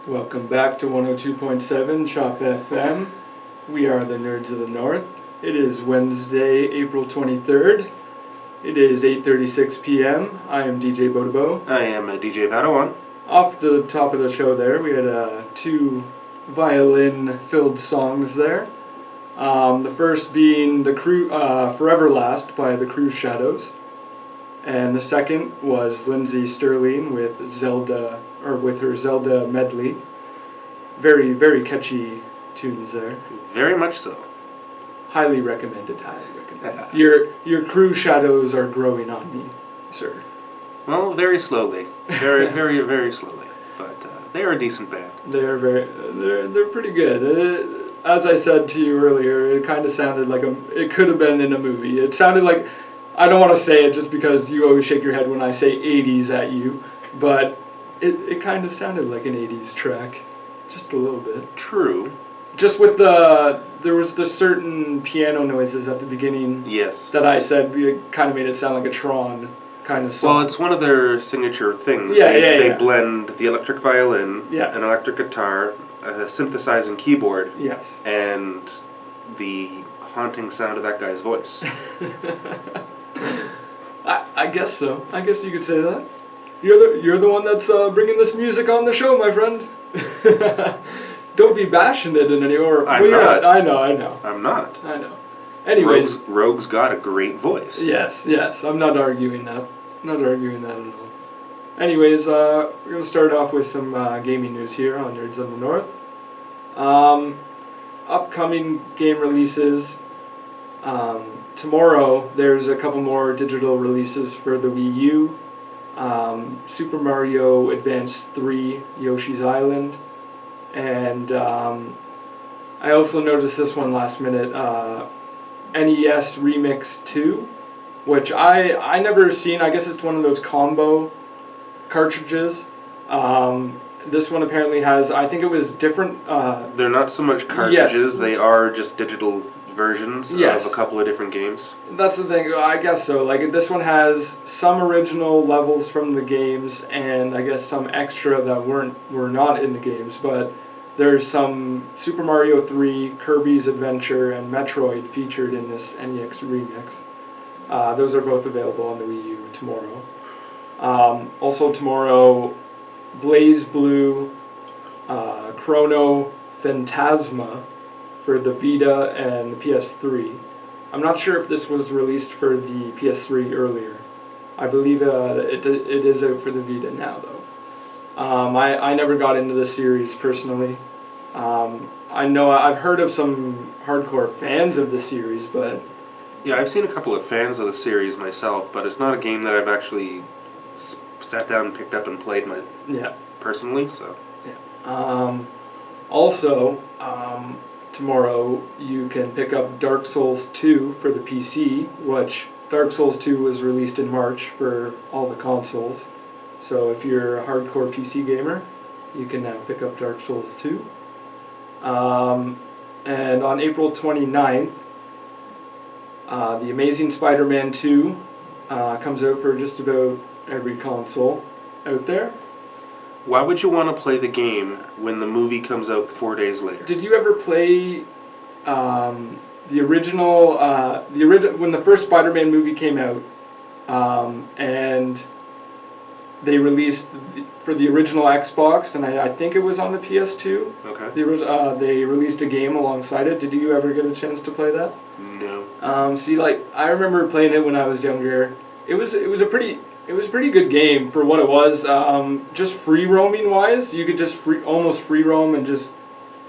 Welcome back to 102.7 Chop FM. We are the Nerds of the North. It is Wednesday, April 23rd. It is 8:36 p.m. I am DJ Bodobo. I am DJ Padawan. Off the top of the show there, we had two violin-filled songs there. The first being the Forever Last by the Cruise Shadows. And the second was Lindsey Stirling with her Zelda medley. Very, very catchy tunes there. Very much so. Highly recommended. Your Cruise Shadows are growing on me, sir. Well, very slowly. Very, very, very slowly. But they are a decent band. They're pretty good. As I said to you earlier, it kind of sounded like it could have been in a movie. It sounded like, I don't want to say it just because you always shake your head when I say 80s at you, but it kind of sounded like an 80s track. Just a little bit. True. Just with there was the certain piano noises at the beginning. Yes. That I said it kind of made it sound like a Tron kind of song. Well, it's one of their signature things. They blend the electric violin, an electric guitar, a synthesizing keyboard, yes, and the haunting sound of that guy's voice. I guess so. I guess you could say that. You're the one that's bringing this music on the show, my friend. Don't be bashing it in any or. I'm not. I know. I'm not. I know. Anyways, Rogue's got a great voice. Yes. I'm not arguing that. Not arguing that at all. Anyways, we're gonna start off with some gaming news here on Nerds of the North. Upcoming game releases. Tomorrow, there's a couple more digital releases for the Wii U. Super Mario Advance 3, Yoshi's Island. And I also noticed this one last minute, NES Remix 2, which I never seen. I guess it's one of those combo cartridges. This one apparently has, I think it was different. They're not so much cartridges, yes. They are just digital versions of a couple of different games. That's the thing, I guess so. Like, this one has some original levels from the games, and I guess some extra that were not in the games, but there's some Super Mario 3, Kirby's Adventure, and Metroid featured in this NES Remix. Those are both available on the Wii U tomorrow. Also tomorrow, Blaze Blue, Chrono Phantasma for the Vita and the PS3. I'm not sure if this was released for the PS3 earlier. I believe it is out for the Vita now, though. I never got into this series personally. I know I've heard of some hardcore fans of the series, but... Yeah, I've seen a couple of fans of the series myself, but it's not a game that I've actually sat down and picked up and played personally, so... Yeah. Also, tomorrow you can pick up Dark Souls 2 for the PC, which Dark Souls 2 was released in March for all the consoles. So if you're a hardcore PC gamer, you can now pick up Dark Souls 2. And on April 29th, The Amazing Spider-Man 2 comes out for just about every console out there. Why would you want to play the game when the movie comes out 4 days later? Did you ever play the original when the first Spider-Man movie came out, and they released for the original Xbox, and I think it was on the PS2. Okay. They released a game alongside it. Did you ever get a chance to play that? No. See, like, I remember playing it when I was younger. It was a pretty good game for what it was. Just free roaming wise, you could just almost free roam and just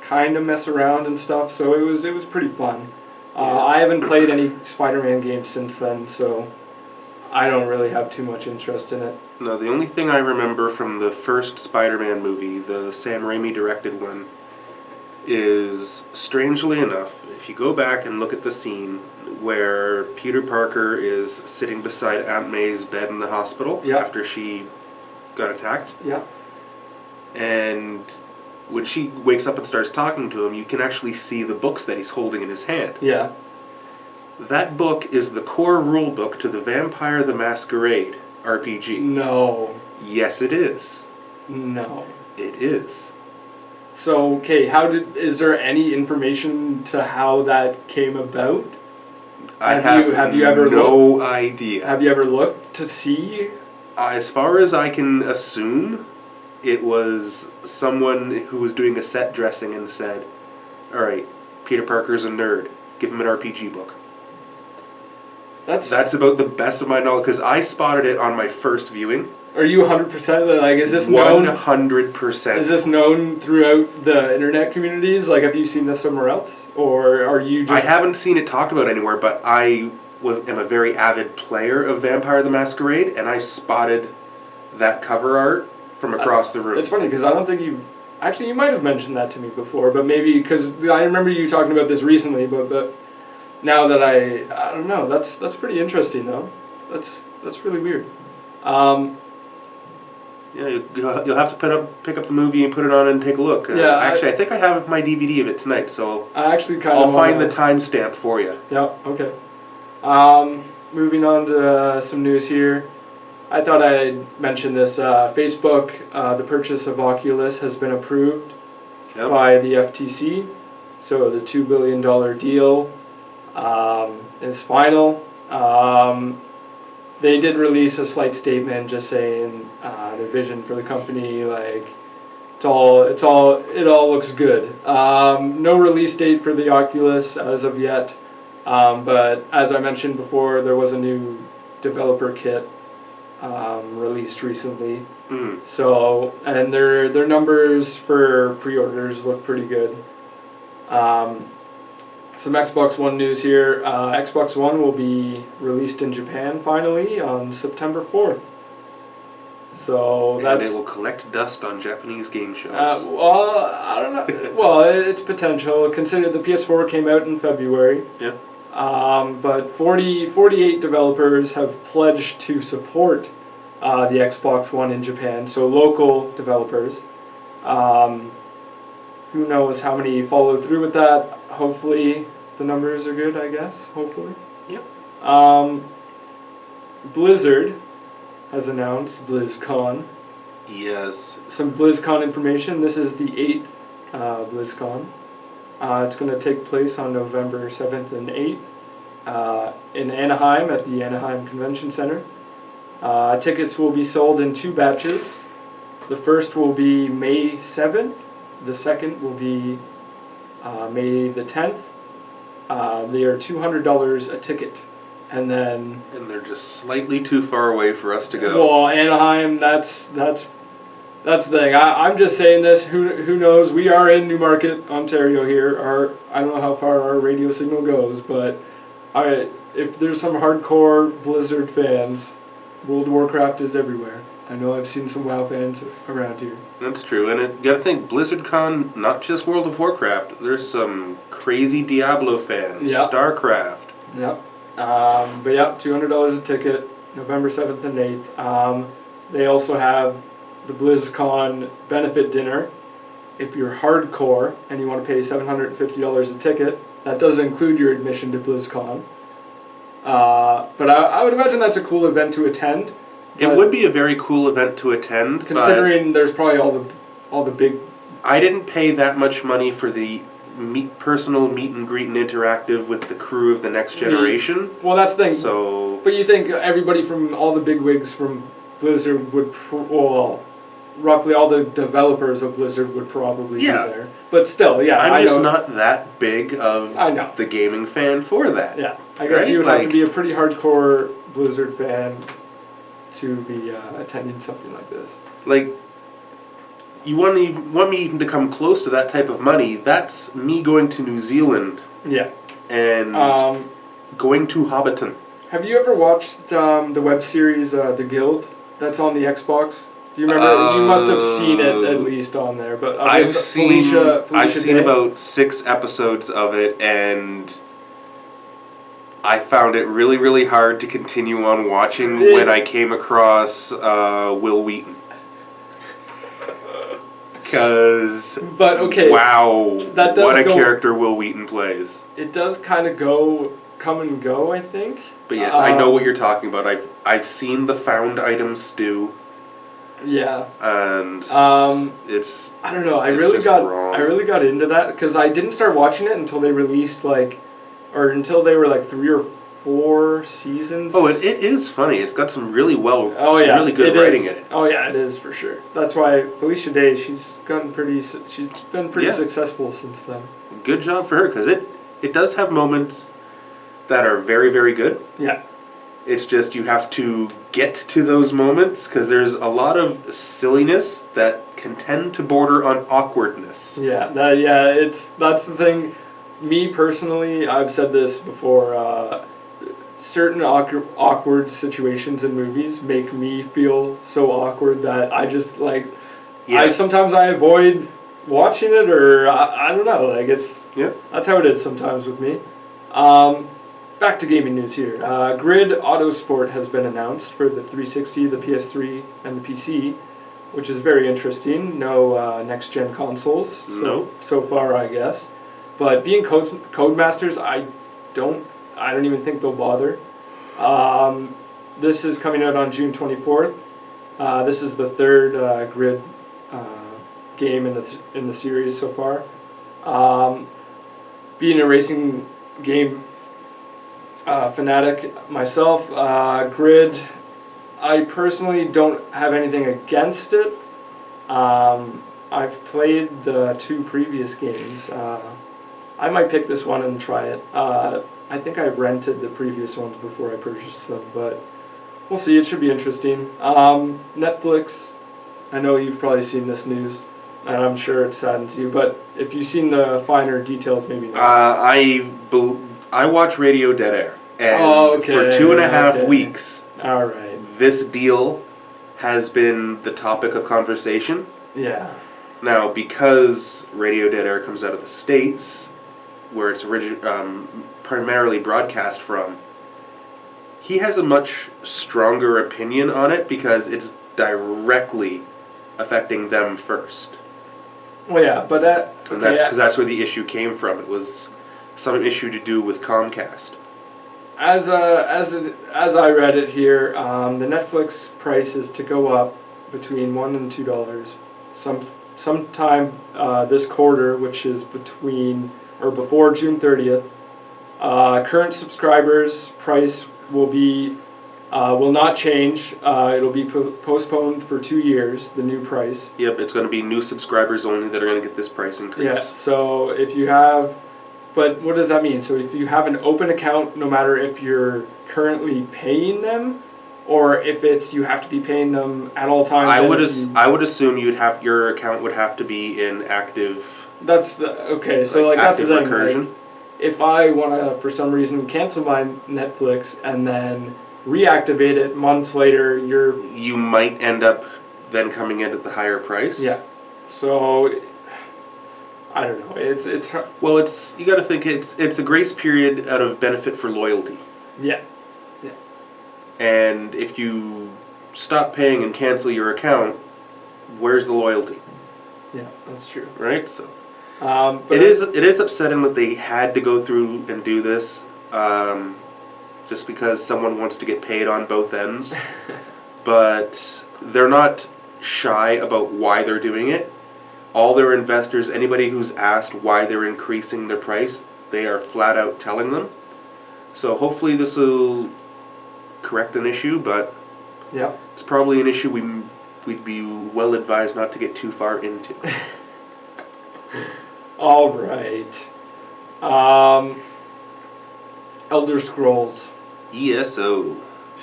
kind of mess around and stuff. So it was pretty fun. I haven't played any Spider-Man games since then, so I don't really have too much interest in it. No, the only thing I remember from the first Spider-Man movie, the Sam Raimi directed one, is, strangely enough, if you go back and look at the scene where Peter Parker is sitting beside Aunt May's bed in the hospital after she got attacked. Yeah. And when she wakes up and starts talking to him, you can actually see the books that he's holding in his hand. Yeah. That book is the core rule book to the Vampire the Masquerade RPG. No. Yes, it is. No. It is. So, okay, is there any information to how that came about? I Have you ever no idea. Have you ever looked to see? As far as I can assume, it was someone who was doing a set dressing and said, "All right, Peter Parker's a nerd. Give him an RPG book." That's about the best of my knowledge, because I spotted it on my first viewing. Are you 100% like? Is this known? 100%. Is this known throughout the internet communities? Like, have you seen this somewhere else, or are you just? I haven't seen it talked about anywhere, but I am a very avid player of Vampire the Masquerade, and I spotted that cover art from across the room. It's funny because I don't think you. Actually, you might have mentioned that to me before, but maybe because I remember you talking about this recently. But now that I don't know, that's pretty interesting though. That's really weird. Yeah, you'll have to pick up the movie and put it on and take a look. Yeah, actually, I think I have my DVD of it tonight, so I actually I'll find the timestamp for you. Yeah. Okay. Moving on to some news here. I thought I'd mention this. Facebook, the purchase of Oculus has been approved by the FTC. So the $2 billion deal is final. They did release a slight statement just saying their vision for the company, like it all looks good. No release date for the Oculus as of yet, but as I mentioned before, there was a new developer kit released recently. So, and their numbers for pre-orders look pretty good. Some Xbox One news here. Xbox One will be released in Japan finally on September 4th. So and it will collect dust on Japanese game shows. Well, I don't know. Well, it's potential. Consider the PS4 came out in February. Yeah. But 48 developers have pledged to support the Xbox One in Japan. So local developers. Who knows how many followed through with that? Hopefully the numbers are good, I guess. Hopefully. Yep. Blizzard has announced BlizzCon. Yes. Some BlizzCon information. This is the 8th BlizzCon. It's going to take place on November 7th and 8th in Anaheim at the Anaheim Convention Center. Tickets will be sold in 2 batches. The first will be May 7th. The second will be May the 10th. They are $200 a ticket. And they're just slightly too far away for us to go. Well, Anaheim, that's the thing. I'm just saying this. Who knows? We are in Newmarket, Ontario here. I don't know how far our radio signal goes, but if there's some hardcore Blizzard fans, World of Warcraft is everywhere. I know I've seen some WoW fans around here. That's true, and you gotta think, BlizzardCon, not just World of Warcraft. There's some crazy Diablo fans. Yep. StarCraft. Yep. But yeah, $200 a ticket, November 7th and 8th. They also have the BlizzCon benefit dinner. If you're hardcore and you want to pay $750 a ticket, that does include your admission to BlizzCon. But I would imagine that's a cool event to attend. It would be a very cool event to attend. Considering there's probably all the big... I didn't pay that much money for the personal meet and greet and interactive with the crew of the next generation. Well, that's the thing. So, but you think everybody from all the big wigs from Blizzard would... roughly all the developers of Blizzard would probably be there. But still, yeah, I'm just not that big of the gaming fan for that. Yeah, I guess you would have to be a pretty hardcore Blizzard fan to be attending something like this. Like, you want me even to come close to that type of money? That's me going to New Zealand. Yeah. And going to Hobbiton. Have you ever watched the web series The Guild? That's on the Xbox. Do you remember? You must have seen it at least on there. But I've seen Day. About 6 episodes of it, and I found it really, really hard to continue on watching when I came across Will Wheaton. Because, wow, what a character Will Wheaton plays. It does kind of come and go, I think. But yes, I know what you're talking about. I've seen the found item stew. Yeah. and it's I don't know. I It's really just got wrong. I really got into that because I didn't start watching it until they released until they were 3 or 4 seasons. oh, it is funny. It's got some really Oh some yeah, really good it writing is. in it. Oh yeah, it is for sure. That's why Felicia Day, she's been pretty Yeah. successful since then. Good job for her, because it does have moments that are very, very good. Yeah. It's just you have to get to those moments, because there's a lot of silliness that can tend to border on awkwardness. Yeah, that's the thing. Me personally, I've said this before. Certain awkward situations in movies make me feel so awkward that I just Yes. sometimes I avoid watching it, or I don't know. Yeah. That's how it is sometimes with me. Back to gaming news here. Grid Autosport has been announced for the 360, the PS3, and the PC, which is very interesting. No next-gen consoles so far, I guess. But being Codemasters, I don't even think they'll bother. This is coming out on June 24th. This is the third Grid game in the series so far. Being a racing game fanatic myself, Grid, I personally don't have anything against it. I've played the 2 previous games. I might pick this one and try it. I think I've rented the previous ones before I purchased them, but we'll see. It should be interesting. Netflix, I know you've probably seen this news, and I'm sure it saddens you, but if you've seen the finer details, maybe not. I watch Radio Dead Air, and Okay, for 2.5 okay. weeks, All right. this deal has been the topic of conversation. Yeah. Now, because Radio Dead Air comes out of the States, where it's primarily broadcast from, he has a much stronger opinion on it because it's directly affecting them first. Well, yeah, but And that's because that's where the issue came from. It was some issue to do with Comcast. As I read it here, the Netflix price is to go up between $1 and $2 sometime this quarter, which is before June 30th. Current subscribers' price will not change. It'll be postponed for 2 years, the new price. Yep, it's going to be new subscribers only that are going to get this price increase. Yeah, so but what does that mean? So if you have an open account, no matter if you're currently paying them, or if you have to be paying them at all times. I would assume your account would have to be in active. That's the okay. So that's the active thing. recursion. If I want to, for some reason, cancel my Netflix and then reactivate it months later, you might end up then coming in at the higher price. Yeah. So I don't know. It's well, you got to think it's a grace period out of benefit for loyalty. Yeah. And if you stop paying and cancel your account, where's the loyalty? Yeah, that's true. Right? So but it is upsetting that they had to go through and do this, just because someone wants to get paid on both ends. But they're not shy about why they're doing it. All their investors, anybody who's asked why they're increasing their price, they are flat out telling them. So hopefully this will correct an issue, but yeah, it's probably an issue we'd be well advised not to get too far into. All right. Elder Scrolls. ESO.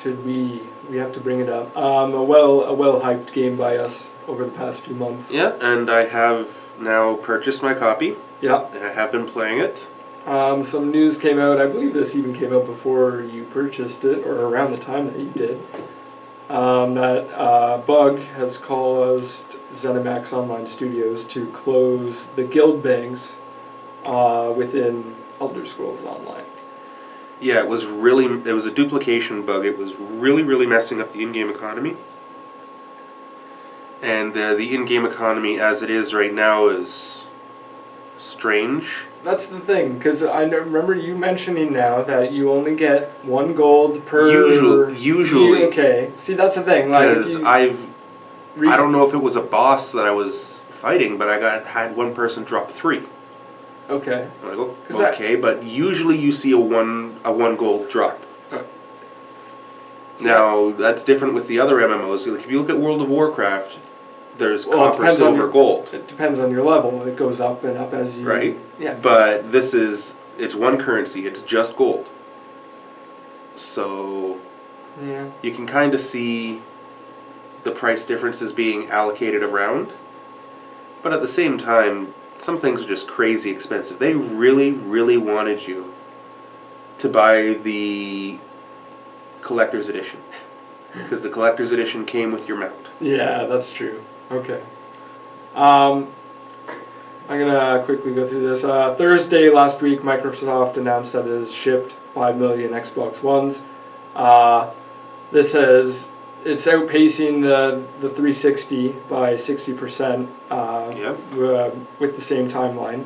We have to bring it up. A well hyped game by us over the past few months. Yeah, and I have now purchased my copy. Yeah. And I have been playing it. Some news came out. I believe this even came out before you purchased it, or around the time that you did. That Bug has caused ZeniMax Online Studios to close the guild banks within Elder Scrolls Online. Yeah, it was a duplication bug. It was really messing up the in-game economy. And the in-game economy as it is right now is strange. That's the thing, because I remember you mentioning now that you only get 1 gold per... Usually. Okay. See, that's the thing. Because I don't know if it was a boss that I was fighting, but had one person drop 3. Okay. I'm like, oh, okay, but usually you see a one gold drop. Now, that's different with the other MMOs. Like, if you look at World of Warcraft, there's copper, silver, gold. It depends on your level. It goes up and up as you... Right. Yeah. But it's one currency. It's just gold. So... Yeah. You can kind of see the price differences being allocated around. But at the same time, some things are just crazy expensive. They really, really wanted you to buy the collector's edition. Because the collector's edition came with your mount. Yeah, that's true. Okay. I'm going to quickly go through this. Thursday last week, Microsoft announced that it has shipped 5 million Xbox Ones. It's outpacing the 360 by 60%. With the same timeline.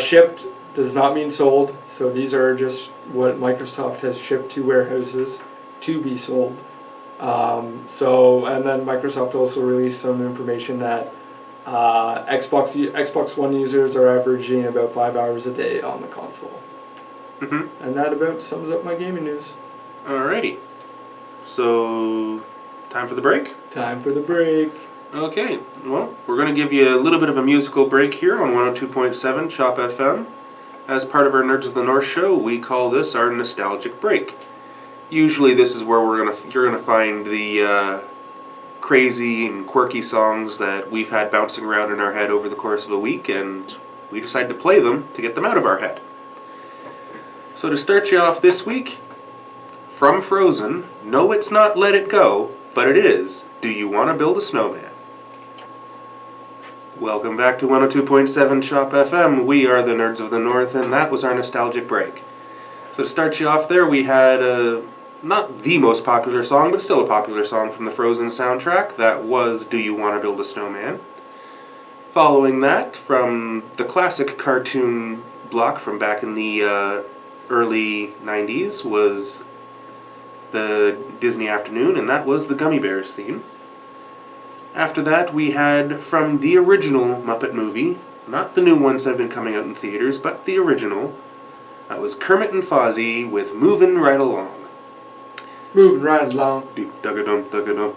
Shipped does not mean sold, so these are just what Microsoft has shipped to warehouses to be sold. And then Microsoft also released some information that Xbox One users are averaging about 5 hours a day on the console. Mm-hmm. And that about sums up my gaming news. Alrighty. So, time for the break? Time for the break. Okay, well, we're going to give you a little bit of a musical break here on 102.7 Chop FM. As part of our Nerds of the North show, we call this our nostalgic break. Usually this is where you're gonna find the crazy and quirky songs that we've had bouncing around in our head over the course of a week, and we decide to play them to get them out of our head. So to start you off this week, from Frozen, no, it's not Let It Go, but it is Do You Want to Build a Snowman? Welcome back to 102.7 Chop FM. We are the Nerds of the North, and that was our nostalgic break. So to start you off there, we had not the most popular song, but still a popular song from the Frozen soundtrack. That was Do You Want to Build a Snowman? Following that, from the classic cartoon block from back in the early 90s, was the Disney Afternoon, and that was the Gummy Bears theme. After that, we had from the original Muppet movie, not the new ones that have been coming out in theaters, but the original. That was Kermit and Fozzie with Movin' Right Along. Moving right along. Dug-a-dum, dug-a-dum.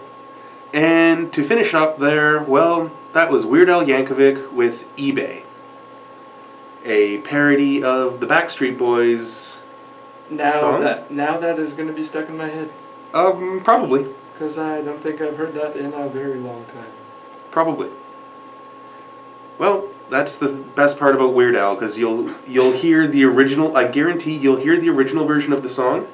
And to finish up there, well, that was Weird Al Yankovic with eBay. A parody of the Backstreet Boys song. Now that is going to be stuck in my head. Probably. Because I don't think I've heard that in a very long time. Probably. Well, that's the best part about Weird Al, because you'll hear the original. I guarantee you'll hear the original version of the song,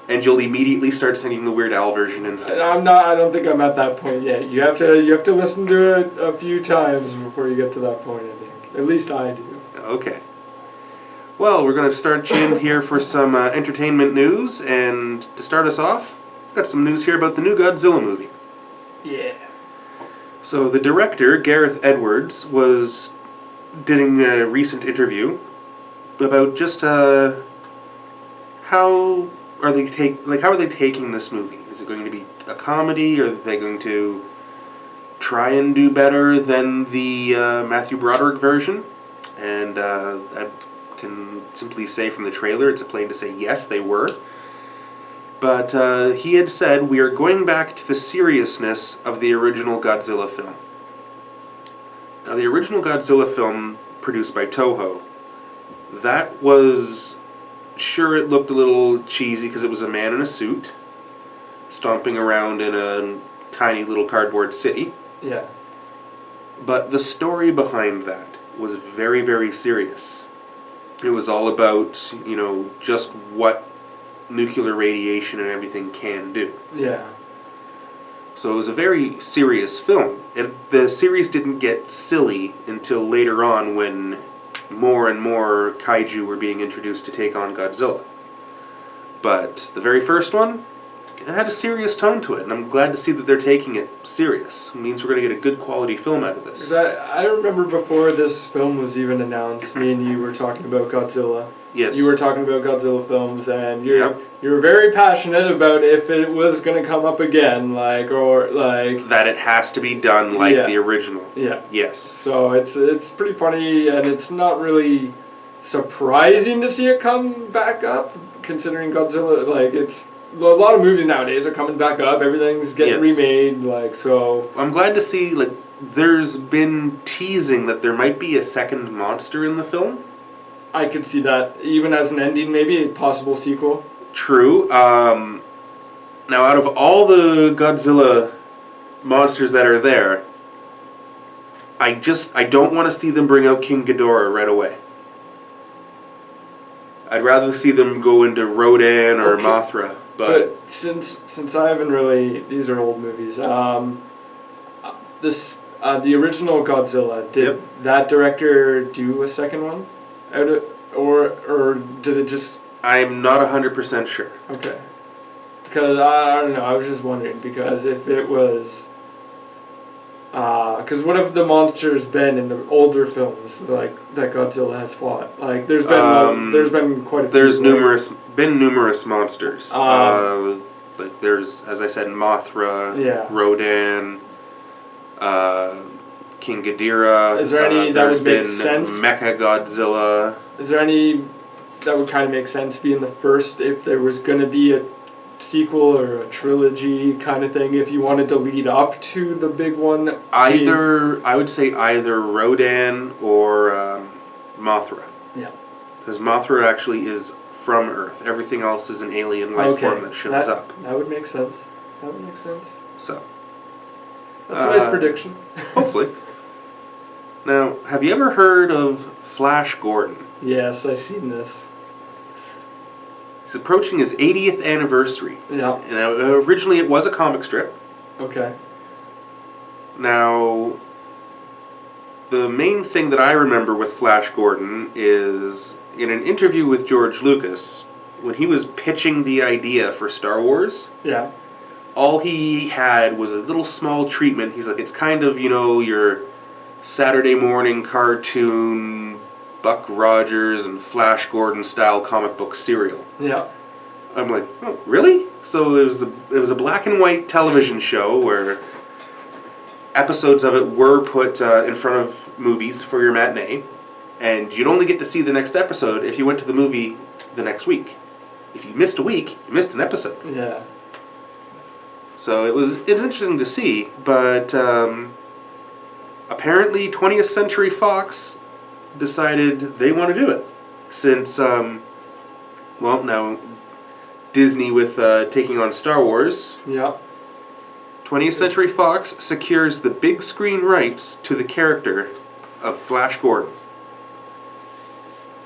and you'll immediately start singing the Weird Al version instead. I don't think I'm at that point yet. You have to listen to it a few times before you get to that point, I think. At least I do. Okay. Well, we're going to start you in here for some entertainment news, and to start us off, got some news here about the new Godzilla movie. Yeah. So the director, Gareth Edwards, was doing a recent interview about just how are they taking this movie? Is it going to be a comedy? Are they going to try and do better than the Matthew Broderick version? And I can simply say from the trailer, it's a plain to say yes, they were. But he had said, we are going back to the seriousness of the original Godzilla film. Now, the original Godzilla film, produced by Toho, that was, sure, it looked a little cheesy because it was a man in a suit stomping around in a tiny little cardboard city. Yeah. But the story behind that was very, very serious. It was all about, just what nuclear radiation and everything can do. Yeah. So it was a very serious film. The series didn't get silly until later on when more and more kaiju were being introduced to take on Godzilla. But the very first one, it had a serious tone to it, and I'm glad to see that they're taking it serious. It means we're going to get a good quality film out of this. 'Cause I remember before this film was even announced, me and you were talking about Godzilla. Yes. You were talking about Godzilla films, and Yep. you were very passionate about if it was going to come up again, like. That it has to be done like Yeah. the original. Yeah. Yes. So it's pretty funny, and it's not really surprising to see it come back up, considering Godzilla. Like, it's a lot of movies nowadays are coming back up. Everything's getting Yes. remade. Like, so I'm glad to see, like, there's been teasing that there might be a second monster in the film. I could see that even as an ending, maybe a possible sequel. True. Now, out of all the Godzilla monsters that are there, I don't want to see them bring out King Ghidorah right away. I'd rather see them go into Rodan or Okay. Mothra. But since I haven't really, these are old movies. The original Godzilla, did Yep. that director do a second one, or did it just? I'm not 100% sure. Okay. Because I don't know. I was just wondering because if it was. Because what have the monsters been in the older films like that Godzilla has fought? Like there's been quite a few. There's right? been numerous monsters. Like there's, as I said, Mothra, Yeah. Rodan, King Ghidorah. Is there any that would make there's sense? been Mecha Godzilla. Is there any that would kind of make sense being the first if there was going to be a sequel or a trilogy kind of thing if you wanted to lead up to the big one? I would say either Rodan or Mothra. Yeah. Because Mothra actually is from Earth. Everything else is an alien life form that shows up. That would make sense. That would make sense. So, That's a nice prediction. hopefully. Now, have you ever heard of Flash Gordon? Yes, I've seen this. He's approaching his 80th anniversary. Yeah. And originally it was a comic strip. Okay. Now, the main thing that I remember with Flash Gordon is in an interview with George Lucas, when he was pitching the idea for Star Wars, Yeah. all he had was a little small treatment. He's like, it's kind of, your Saturday morning cartoon, Buck Rogers and Flash Gordon style comic book serial. Yeah. I'm like, oh, really? So it was a black and white television show where episodes of it were put in front of movies for your matinee, and you'd only get to see the next episode if you went to the movie the next week. If you missed a week, you missed an episode. Yeah. So it's interesting to see, but apparently 20th Century Fox decided they want to do it. Since, now Disney with taking on Star Wars, Yeah. 20th Century Fox secures the big screen rights to the character of Flash Gordon.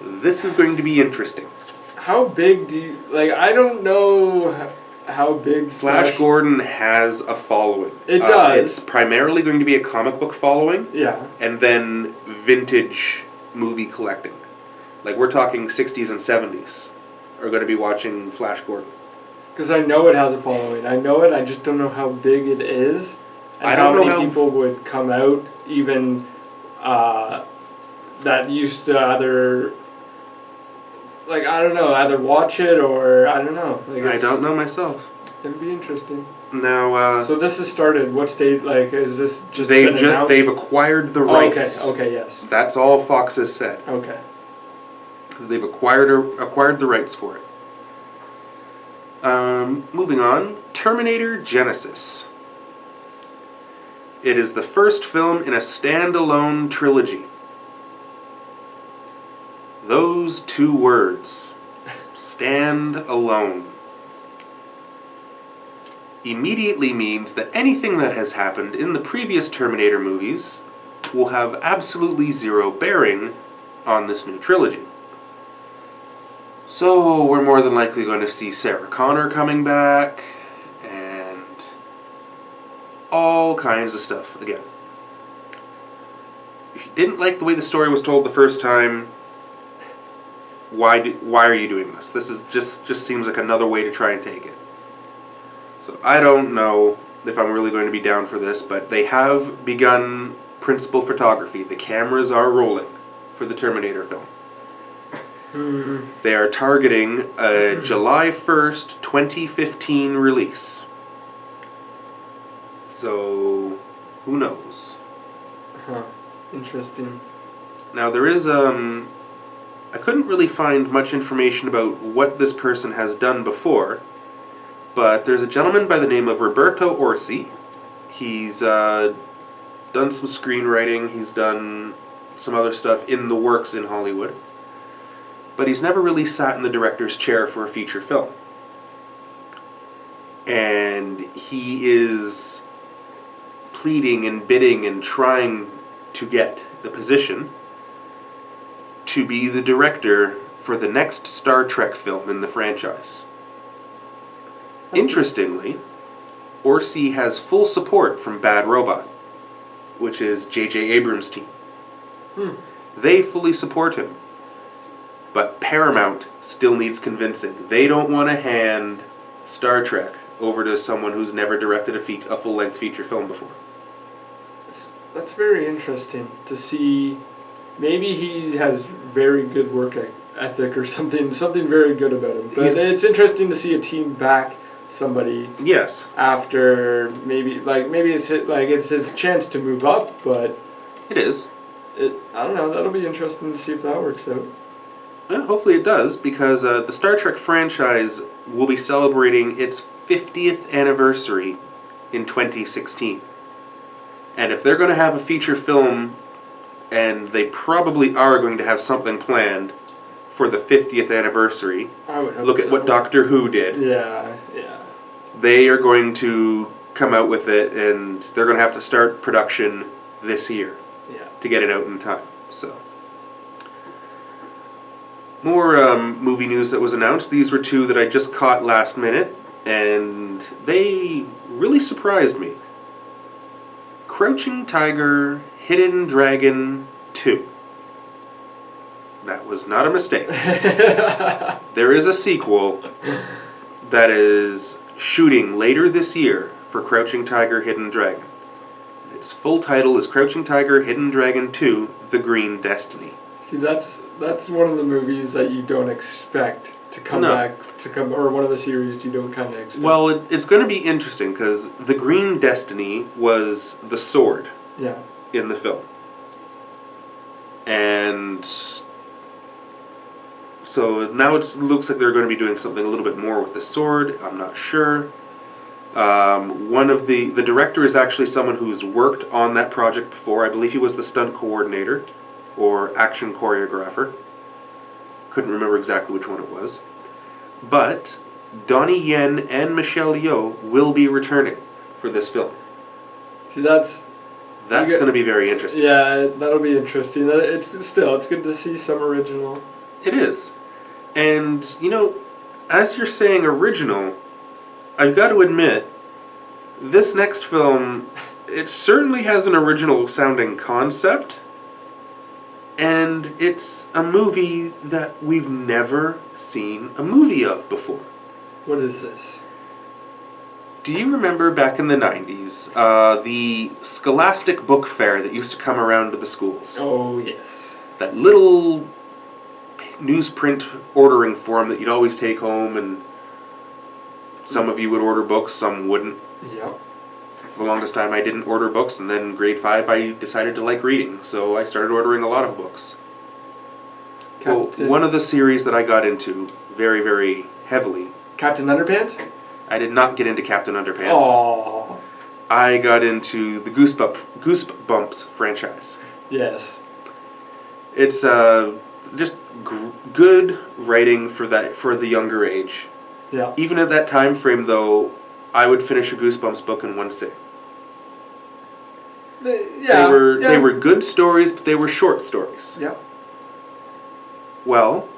This is going to be interesting. How big do you like? I don't know how big Flash Gordon has a following. It does. It's primarily going to be a comic book following, Yeah. and then vintage movie collecting. Like we're talking 60s and 70s are going to be watching Flash Gordon. Because I know it has a following. I know it. I just don't know how big it is, and I don't know how many how- people would come out even that used to either. Like, I don't know, either watch it or, I don't know. Like, I don't know myself. It'd be interesting. Now, So this has started, what stage, like, is this just been announced? they've acquired the Oh, rights. okay, yes. That's all Fox has said. Okay. They've acquired the rights for it. Moving on, Terminator Genesis. It is the first film in a standalone trilogy. Those two words, stand alone, immediately means that anything that has happened in the previous Terminator movies will have absolutely zero bearing on this new trilogy. So we're more than likely going to see Sarah Connor coming back, and all kinds of stuff again. If you didn't like the way the story was told the first time, why are you doing this? This is just seems like another way to try and take it. So I don't know if I'm really going to be down for this, but they have begun principal photography. The cameras are rolling for the Terminator film. They are targeting a July 1st, 2015 release. So, who knows? Huh. Interesting. Now there is, I couldn't really find much information about what this person has done before, but there's a gentleman by the name of Roberto Orci. He's done some screenwriting, he's done some other stuff in the works in Hollywood, but he's never really sat in the director's chair for a feature film. And he is pleading and bidding and trying to get the position to be the director for the next Star Trek film in the franchise. Interestingly, Orci has full support from Bad Robot, which is J.J. Abrams' team. They fully support him. But Paramount still needs convincing. They don't want to hand Star Trek over to someone who's never directed a full-length feature film before. That's very interesting to see. Maybe he has very good work ethic or something very good about him. But it's interesting to see a team back somebody. Yes. After maybe it's his chance to move up, but it is. I don't know. That'll be interesting to see if that works out. Well, hopefully it does, because the Star Trek franchise will be celebrating its 50th anniversary in 2016. And if they're going to have a feature film, and they probably are going to have something planned for the 50th anniversary, I would hope look at what Doctor Who did. Yeah. They are going to come out with it, and they're going to have to start production this year to get it out in time. So, more movie news that was announced. These were two that I just caught last minute, and they really surprised me. Crouching Tiger, Hidden Dragon 2. That was not a mistake. There is a sequel that is shooting later this year for Crouching Tiger, Hidden Dragon. Its full title is Crouching Tiger, Hidden Dragon 2, The Green Destiny. See, that's one of the movies that you don't expect to come back, or one of the series you don't kind of expect. Well, it's going to be interesting, because The Green Destiny was the sword in the film. And so now it looks like they're going to be doing something a little bit more with the sword. I'm not sure. One of the director is actually someone who's worked on that project before. I believe he was the stunt coordinator or action choreographer. Couldn't remember exactly which one it was. But Donnie Yen and Michelle Yeoh will be returning for this film. See, that's going to be very interesting. Yeah, that'll be interesting. It's good to see some original. It is. And, as you're saying original, I've got to admit, this next film, it certainly has an original sounding concept, and it's a movie that we've never seen a movie of before. What is this? Do you remember back in the 90s, the Scholastic Book Fair that used to come around to the schools? Oh, yes. That little newsprint ordering form that you'd always take home, and some of you would order books, some wouldn't. Yep. For the longest time I didn't order books, and then grade 5 I decided to like reading, so I started ordering a lot of books. Well, one of the series that I got into very, very heavily... Captain Underpants? I did not get into Captain Underpants. Oh. I got into the Goosebumps franchise. Yes. It's just good writing for the younger age. Yeah. Even at that time frame, though, I would finish a Goosebumps book in one sitting. Yeah. They were good stories, but they were short stories. Yeah. Well,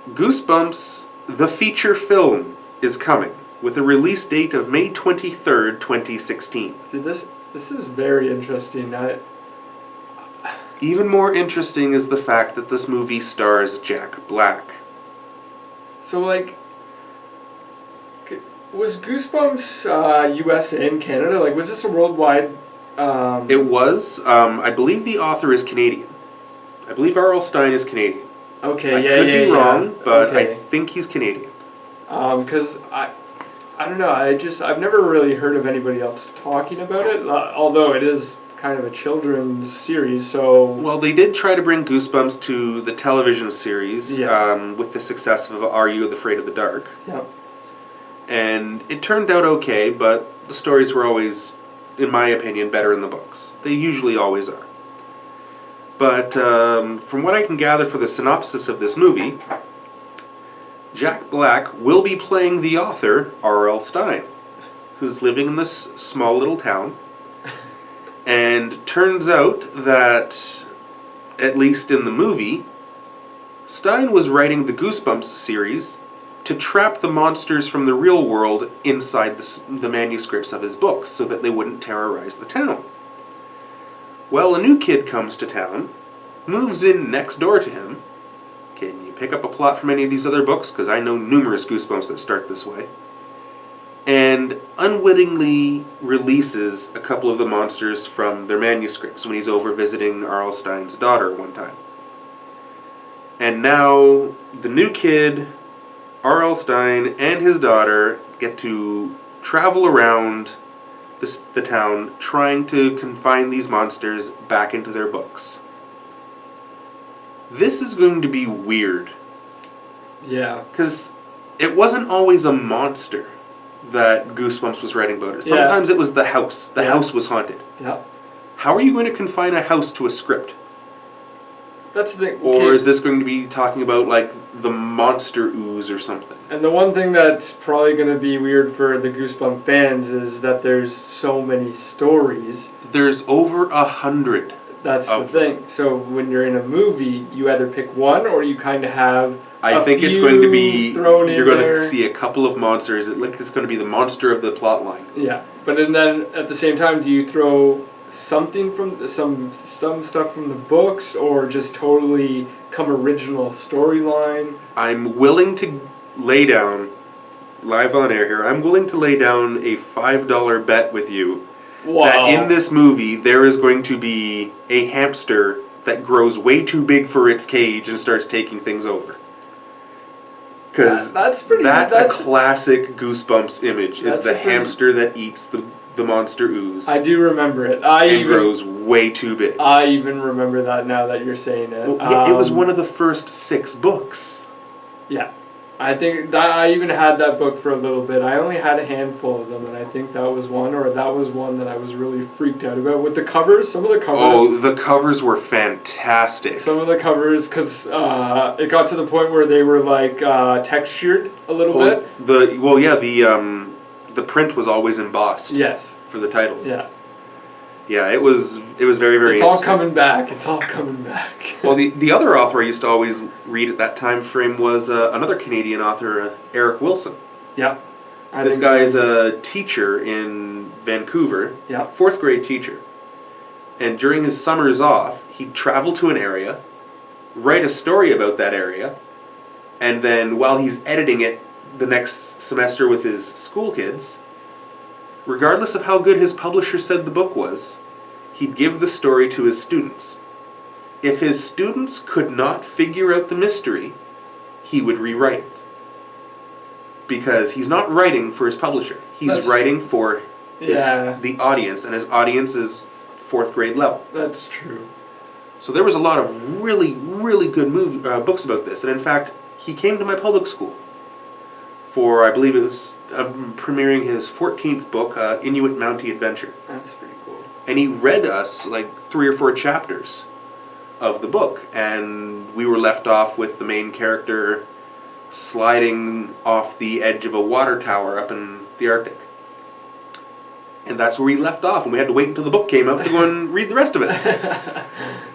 Goosebumps, the feature film, is coming with a release date of May 23rd, 2016. See, this is very interesting. Even more interesting is the fact that this movie stars Jack Black. So, Was Goosebumps U.S. and Canada? Like, was this a worldwide? It was. I believe the author is Canadian. I believe R.L. Stein is Canadian. Okay, I yeah, could yeah, be wrong, but okay. I think he's Canadian. Because I don't know. I've never really heard of anybody else talking about it. Although it is kind of a children's series, so Well, they did try to bring Goosebumps to the television series with the success of Are You Afraid of the Dark? yeah. And it turned out okay, but the stories were always, in my opinion, better in the books. They usually always are. But from what I can gather for the synopsis of this movie, Jack Black will be playing the author, R.L. Stein, who's living in this small little town. And turns out that, at least in the movie, Stein was writing the Goosebumps series to trap the monsters from the real world inside the manuscripts of his books so that they wouldn't terrorize the town. Well, a new kid comes to town, moves in next door to him. Can you pick up a plot from any of these other books? Because I know numerous Goosebumps that start this way. And unwittingly releases a couple of the monsters from their manuscripts when he's over visiting R.L. Stein's daughter one time. And now the new kid, R.L. Stein, and his daughter get to travel around the town trying to confine these monsters back into their books. This is going to be weird. Yeah. Because it wasn't always a monster that Goosebumps was writing about. Sometimes it was the house. The house was haunted. Yeah. How are you going to confine a house to a script? That's the thing. Or is this going to be talking about, like, the monster ooze or something? And the one thing that's probably going to be weird for the Goosebumps fans is that there's so many stories. There's over 100. That's the thing. So when you're in a movie, you either pick one or you kind of have I think it's going to be, you're going there. to see a couple of monsters. It's going to be the monster of the plot line. Yeah, but then at the same time, do you throw something from some stuff from the books, or just totally come original storyline? I'm willing to lay down, live on air here, I'm willing to lay down a $5 bet with you that in this movie there is going to be a hamster that grows way too big for its cage and starts taking things over. Because that's a classic Goosebumps image, is the hamster that eats the monster ooze. I do remember it. And grows way too big. I even remember that now that you're saying it. Well, it was one of the first 6 books. Yeah. I think that I even had that book for a little bit. I only had a handful of them, and I think that was one that I was really freaked out about. With the covers, some of the covers... Oh, the covers were fantastic. Some of the covers, because it got to the point where they were, like, textured a little bit. The print was always embossed. Yes. For the titles. Yeah. Yeah, it was very, very interesting. It's all coming back. Well, the other author I used to always read at that time frame was another Canadian author, Eric Wilson. Yeah. This guy is a teacher in Vancouver. Yeah. 4th grade teacher. And during his summers off, he'd travel to an area, write a story about that area, and then while he's editing it the next semester with his school kids, regardless of how good his publisher said the book was, he'd give the story to his students. If his students could not figure out the mystery, he would rewrite it. Because he's not writing for his publisher. He's writing for the audience, and his audience is 4th grade level. That's true. So there was a lot of really, really good books about this. And in fact, he came to my public school for, I believe it was premiering his 14th book, Inuit Mountie Adventure. That's pretty cool. And he read us like 3 or 4 chapters of the book, and we were left off with the main character sliding off the edge of a water tower up in the Arctic. And that's where we left off, and we had to wait until the book came out to go and read the rest of it.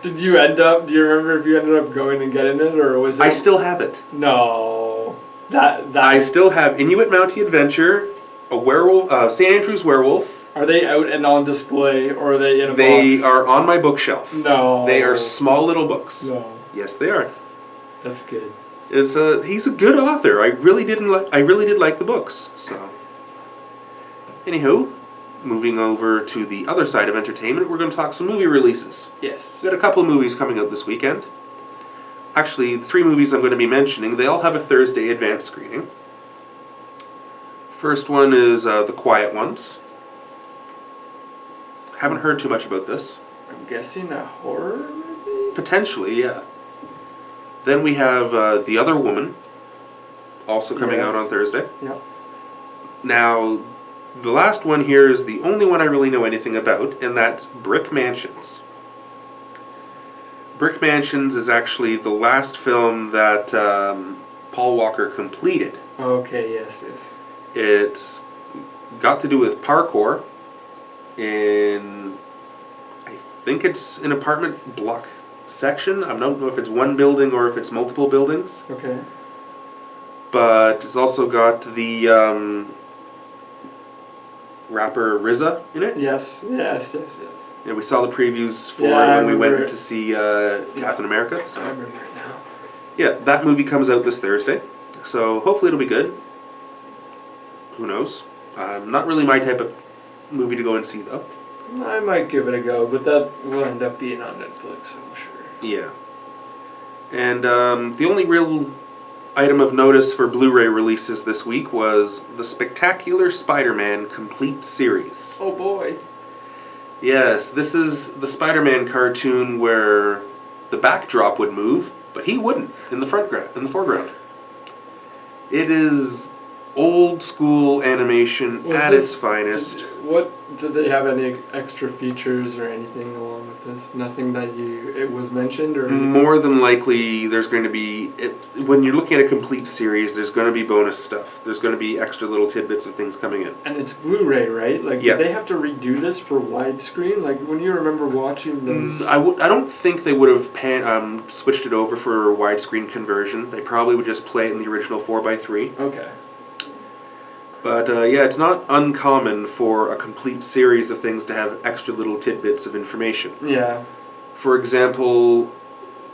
Do you remember if you ended up going and getting it, or was it? I still have it. No. I still have Inuit Mountie Adventure, a werewolf, St. Andrew's Werewolf. Are they out and on display, or are they in a box? They are on my bookshelf. No. They are small little books. No. Yes, they are. That's good. He's a good author. I really did like the books. So. Anywho, moving over to the other side of entertainment, we're going to talk some movie releases. Yes. We've got a couple of movies coming out this weekend. Actually, the 3 movies I'm going to be mentioning, they all have a Thursday advance screening. First one is The Quiet Ones. Haven't heard too much about this. I'm guessing a horror movie? Potentially, yeah. Then we have The Other Woman, also coming Yes. out on Thursday. Yep. Now, the last one here is the only one I really know anything about, and that's Brick Mansions. Brick Mansions is actually the last film that Paul Walker completed. Okay, yes. It's got to do with parkour in, I think it's an apartment block section. I don't know if it's one building or if it's multiple buildings. Okay. But it's also got the rapper RZA in it. Yes. Yeah, we saw the previews for Yeah, when we went remember to see Captain America. So. I remember it now. Yeah, that movie comes out this Thursday. So hopefully it'll be good. Who knows? Not really my type of movie to go and see, though. I might give it a go, but that will end up being on Netflix, I'm sure. Yeah. And the only real item of notice for Blu-ray releases this week was the Spectacular Spider-Man Complete Series. Oh boy. Yes, this is the Spider-Man cartoon where the backdrop would move, but he wouldn't in the foreground. It is old school animation at its finest. Did they have any extra features or anything along with this? Nothing that it was mentioned, or More than likely, there's going to be when you're looking at a complete series. There's going to be bonus stuff. There's going to be extra little tidbits of things coming in. and it's Blu-ray, right? Like, Yeah. did they have to redo this for widescreen? Like, when you remember watching those? I don't think they would have switched it over for widescreen conversion. They probably would just play it in the original 4:3. Okay. But yeah, it's not uncommon for a complete series of things to have extra little tidbits of information. Yeah. For example,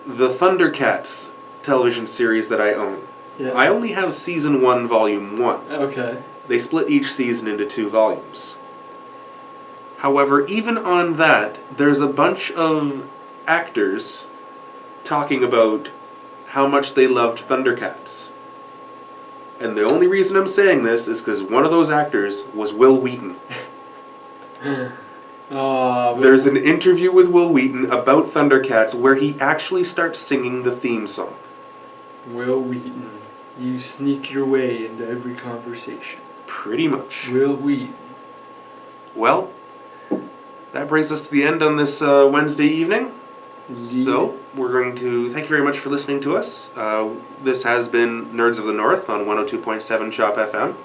the Thundercats television series that I own. Yes. I only have season 1, volume 1. Okay. They split each season into 2 volumes. However, even on that, there's a bunch of actors talking about how much they loved Thundercats. And the only reason I'm saying this is because one of those actors was Will Wheaton. There's an interview with Will Wheaton about Thundercats where he actually starts singing the theme song. Will Wheaton, you sneak your way into every conversation. Pretty much. Will Wheaton. Well, that brings us to the end on this Wednesday evening. Indeed. So, we're going to thank you very much for listening to us. This has been Nerds of the North on 102.7 Shop FM.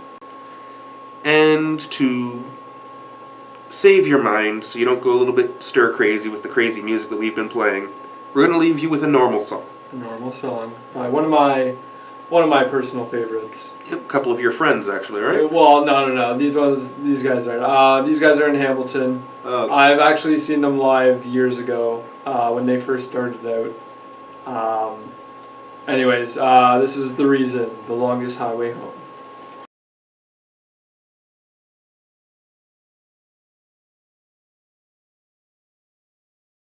And to save your mind so you don't go a little bit stir crazy with the crazy music that we've been playing, we're going to leave you with a normal song. A normal song by one of my personal favorites. A couple of your friends, actually, right? Well, no. These guys aren't. These guys are in Hamilton. I've actually seen them live years ago when they first started out. Anyways, this is The Reason, The Longest Highway Home.